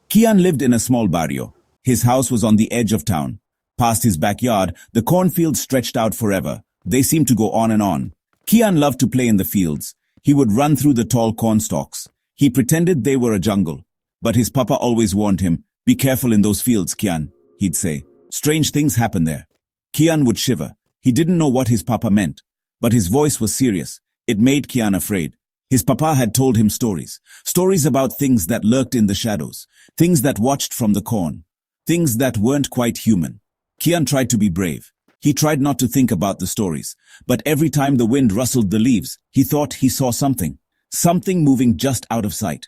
Kian lived in a small barrio. His house was on the edge of town. Past his backyard, the cornfields stretched out forever. They seemed to go on and on. Kian loved to play in the fields. He would run through the tall corn stalks. He pretended they were a jungle. But his papa always warned him, "Be careful in those fields, Kian," he'd say. "Strange things happen there." Kian would shiver. He didn't know what his papa meant. But his voice was serious. It made Kian afraid. His papa had told him stories. Stories about things that lurked in the shadows. Things that watched from the corn. Things that weren't quite human. Kian tried to be brave. He tried not to think about the stories. But every time the wind rustled the leaves, he thought he saw something. Something moving just out of sight.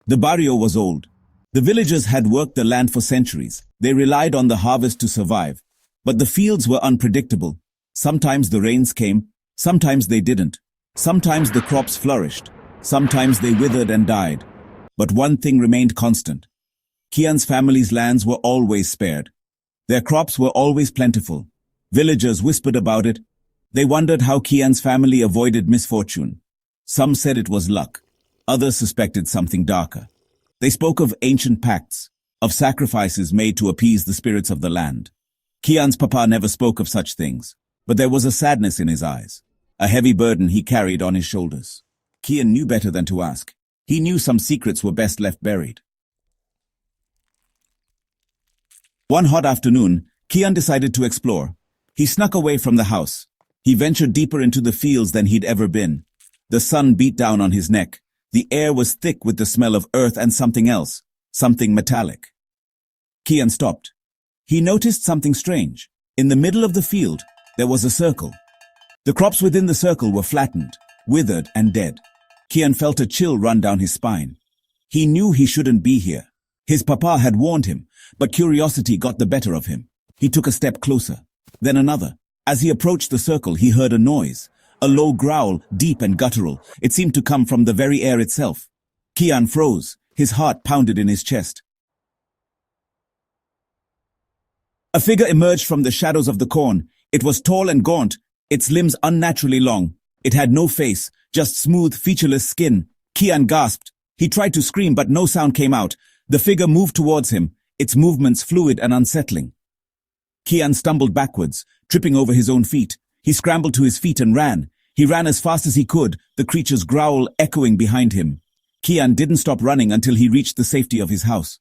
The barrio was old. The villagers had worked the land for centuries. They relied on the harvest to survive. But the fields were unpredictable. Sometimes the rains came, sometimes they didn't. Sometimes the crops flourished, sometimes they withered and died. But one thing remained constant. Kian's family's lands were always spared. Their crops were always plentiful. Villagers whispered about it. They wondered how Kian's family avoided misfortune. Some said it was luck. Others suspected something darker. They spoke of ancient pacts, of sacrifices made to appease the spirits of the land. Kian's papa never spoke of such things, but there was a sadness in his eyes, a heavy burden he carried on his shoulders. Kian knew better than to ask. He knew some secrets were best left buried. One hot afternoon, Kian decided to explore. He snuck away from the house. He ventured deeper into the fields than he'd ever been. The sun beat down on his neck. The air was thick with the smell of earth and something else, something metallic. Kian stopped. He noticed something strange. In the middle of the field, there was a circle. The crops within the circle were flattened, withered and dead. Kian felt a chill run down his spine. He knew he shouldn't be here. His papa had warned him, but curiosity got the better of him. He took a step closer, then another. As he approached the circle, he heard a noise. A low growl, deep and guttural. It seemed to come from the very air itself. Kian froze. His heart pounded in his chest. A figure emerged from the shadows of the corn. It was tall and gaunt, its limbs unnaturally long. It had no face, just smooth, featureless skin. Kian gasped. He tried to scream, but no sound came out. The figure moved towards him, its movements fluid and unsettling. Kian stumbled backwards, tripping over his own feet. He scrambled to his feet and ran. He ran as fast as he could, the creature's growl echoing behind him. Kian didn't stop running until he reached the safety of his house.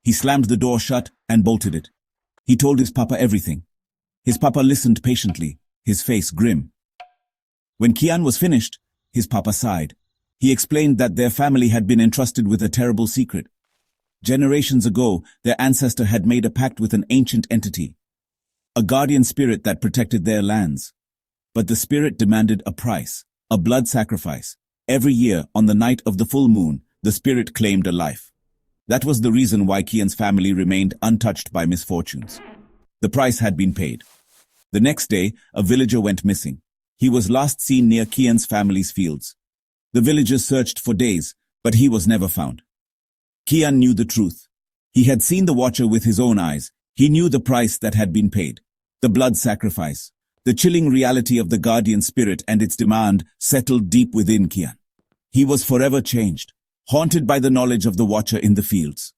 He slammed the door shut and bolted it. He told his papa everything. His papa listened patiently, his face grim. When Kian was finished, his papa sighed. He explained that their family had been entrusted with a terrible secret. Generations ago, their ancestor had made a pact with an ancient entity, a guardian spirit that protected their lands. But the spirit demanded a price, a blood sacrifice. Every year, on the night of the full moon, the spirit claimed a life. That was the reason why Kian's family remained untouched by misfortunes. The price had been paid. The next day, a villager went missing. He was last seen near Kian's family's fields. The villagers searched for days, but he was never found. Kian knew the truth. He had seen the watcher with his own eyes. He knew the price that had been paid. The blood sacrifice. The chilling reality of the guardian spirit and its demand settled deep within Kian. He was forever changed, haunted by the knowledge of the watcher in the fields.